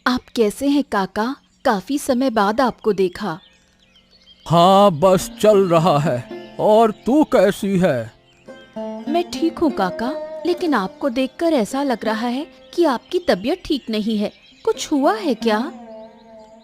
आप कैसे हैं काका? काफी समय बाद आपको देखा। हाँ, बस चल रहा है। और तू कैसी है? मैं ठीक हूँ काका, लेकिन आपको देखकर ऐसा लग रहा है कि आपकी तबीयत ठीक नहीं है। कुछ हुआ है क्या?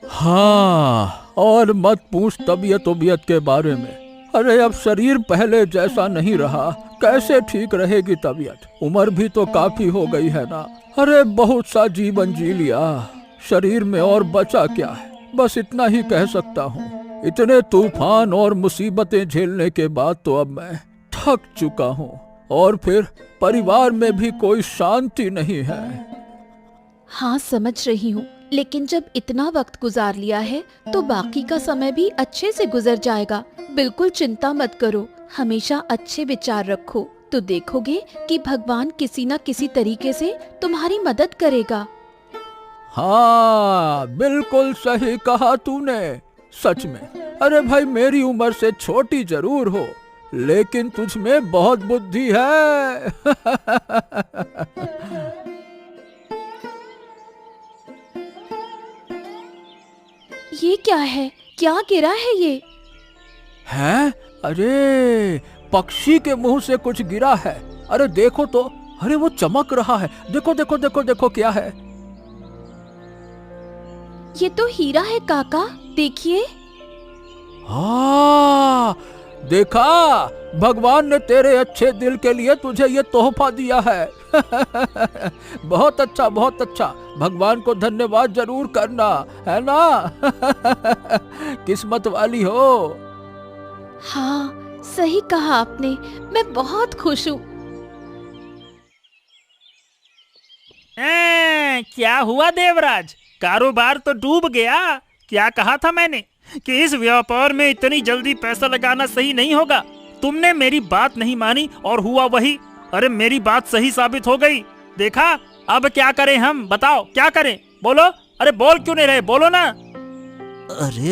हाँ, और मत पूछ तबीयत के बारे में। अरे अब शरीर पहले जैसा नहीं रहा। कैसे ठीक रहेगी तबीयत? उम्र भी तो काफी हो गई है ना। अरे बहुत सा जीवन जी लिया, शरीर में और बचा क्या है? बस इतना ही कह सकता हूँ। इतने तूफान और मुसीबतें झेलने के बाद तो अब मैं थक चुका हूँ। और फिर परिवार में भी कोई शांति नहीं है। हाँ, समझ रही हूँ, लेकिन जब इतना वक्त गुजार लिया है तो बाकी का समय भी अच्छे से गुजर जाएगा। बिल्कुल चिंता मत करो, हमेशा अच्छे विचार रखो, तो देखोगे कि भगवान किसी न किसी तरीके से तुम्हारी मदद करेगा। हाँ, बिल्कुल सही कहा तूने। सच में। अरे भाई, मेरी उम्र से छोटी जरूर हो, लेकिन तुझ में बहुत बुद्धि है। ये क्या है? क्या गिरा है ये? हैं? अरे, पक्षी के मुंह से कुछ गिरा है। अरे देखो तो। अरे वो चमक रहा है। देखो देखो देखो देखो, क्या है? ये तो हीरा है काका, देखिए। हाँ, देखा, भगवान ने तेरे अच्छे दिल के लिए तुझे ये तोहफा दिया है। बहुत अच्छा, बहुत अच्छा। भगवान को धन्यवाद जरूर करना, है ना? किस्मत वाली हो। हाँ, सही कहा आपने। मैं बहुत खुश हूँ। क्या हुआ देवराज? कारोबार तो डूब गया। क्या कहा था मैंने कि इस व्यापार में इतनी जल्दी पैसा लगाना सही नहीं होगा। तुमने मेरी बात नहीं मानी और हुआ वही। अरे मेरी बात सही साबित हो गई। देखा, अब क्या करें हम? बताओ क्या करें? बोलो। अरे बोल क्यों नहीं रहे? बोलो ना। अरे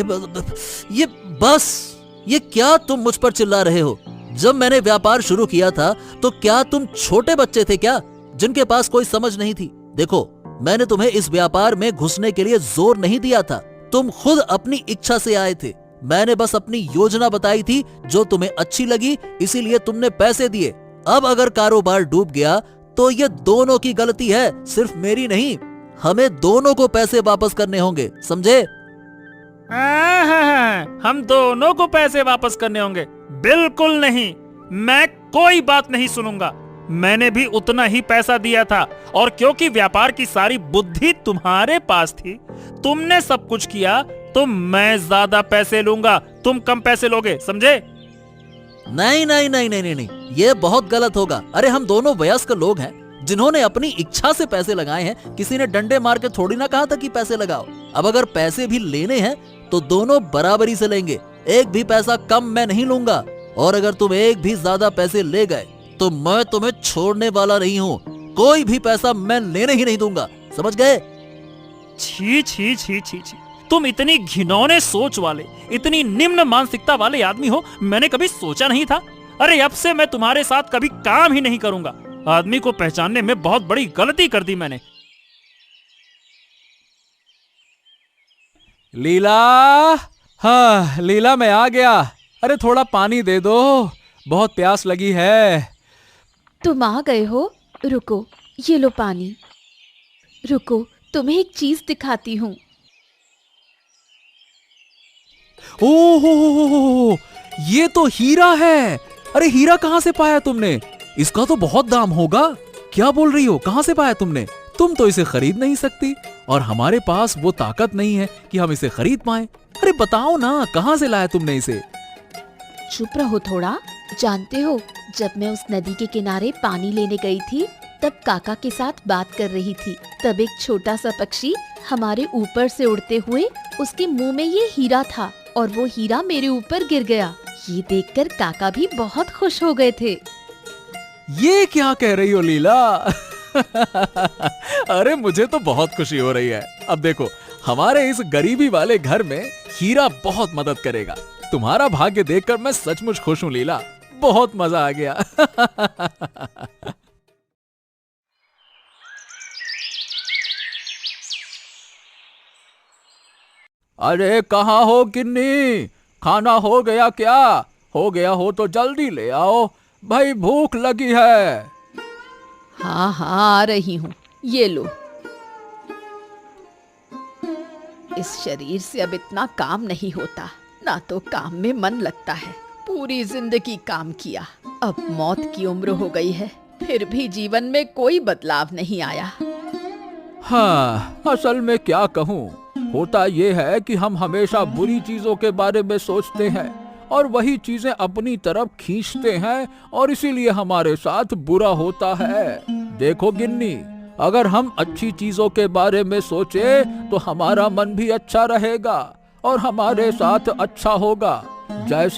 ये बस, ये क्या तुम मुझ पर चिल्ला रहे हो? जब मैंने व्यापार शुरू किया था तो क्या तुम छोटे बच्चे थे क्या, जिनके पास कोई समझ नहीं थी? देखो, मैंने तुम्हें इस व्यापार में घुसने के लिए जोर नहीं दिया था। तुम खुद अपनी इच्छा से आए थे। मैंने बस अपनी योजना बताई थी जो तुम्हें अच्छी लगी, इसीलिए तुमने पैसे दिए। अब अगर कारोबार डूब गया तो ये दोनों की गलती है, सिर्फ मेरी नहीं। हमें दोनों को पैसे वापस करने होंगे, समझे? हम दोनों को पैसे वापस करने होंगे? बिल्कुल नहीं, मैं कोई बात नहीं सुनूंगा। मैंने भी उतना ही पैसा दिया था, और क्योंकि व्यापार की सारी बुद्धि तुम्हारे पास थी, तुमने सब कुछ किया, तो मैं ज्यादा पैसे लूंगा, तुम कम पैसे लोगे, समझे? नहीं नहीं नहीं नहीं नहीं, ये बहुत गलत होगा। अरे हम दोनों वयस्क लोग हैं जिन्होंने अपनी इच्छा से पैसे लगाए हैं। किसी ने डंडे मार के थोड़ी ना कहा था कि पैसे लगाओ। अब अगर पैसे भी लेने हैं तो दोनों बराबरी से लेंगे। एक भी पैसा कम मैं नहीं लूंगा, और अगर तुम एक भी ज्यादा पैसे ले गए तो मैं तुम्हें छोड़ने वाला नहीं हूँ। कोई भी पैसा मैं लेने ही नहीं दूंगा, समझ गए? छी छी छी छी छी, तुम इतनी घिनौने सोच वाले, इतनी निम्न मानसिकता वाले आदमी हो, मैंने कभी सोचा नहीं था। अरे अब से मैं तुम्हारे साथ कभी काम ही नहीं करूंगा। आदमी को पहचानने में बहुत बड़ी गलती कर दी मैंने। लीला, हाँ लीला, मैं आ गया। अरे थोड़ा पानी दे दो, बहुत प्यास लगी है। तुम आ गए हो? रुको, ये लो पानी। रुको, तुम्हें एक चीज दिखाती हूँ। ओह, ये तो हीरा है। अरे हीरा कहाँ से पाया तुमने? इसका तो बहुत दाम होगा। क्या बोल रही हो? कहाँ से पाया तुमने? तुम तो इसे खरीद नहीं सकती, और हमारे पास वो ताकत नहीं है कि हम इसे खरीद पाएं। अरे बताओ ना, कहाँ से लाया तुमने इसे? चुप रहो थोड़ा। जानते हो, जब मैं उस नदी के किनारे पानी लेने गई थी, तब काका के साथ बात कर रही थी। तब एक छोटा सा पक्षी हमारे ऊपर से उड़ते हुए उसके मुंह में ये हीरा था, और वो हीरा मेरे ऊपर गिर गया। ये देखकर काका भी बहुत खुश हो गए थे। ये क्या कह रही हो लीला? अरे मुझे तो बहुत खुशी हो रही है। अब देखो, हमारे इस गरीबी वाले घर में हीरा बहुत मदद करेगा। तुम्हारा भाग्य देखकर मैं सचमुच खुश हूँ लीला। बहुत मजा आ गया। अरे कहाँ हो गिन्नी? खाना हो गया क्या? हो गया हो तो जल्दी ले आओ भाई, भूख लगी है। हाँ हाँ, आ रही हूँ, ये लो। इस शरीर से अब इतना काम नहीं होता, ना तो काम में मन लगता है। पूरी जिंदगी काम किया, अब मौत की उम्र हो गई है, फिर भी जीवन में कोई बदलाव नहीं आया। हाँ, असल में क्या कहूँ, होता ये है कि हम हमेशा बुरी चीजों के बारे में सोचते हैं और वही चीजें अपनी तरफ खींचते हैं और इसीलिए हमारे साथ बुरा होता है। देखो गिन्नी, अगर हम अच्छी चीजों के बारे में सोचे तो हमारा मन भी अच्छा रहेगा और हमारे साथ अच्छा होगा। जैसा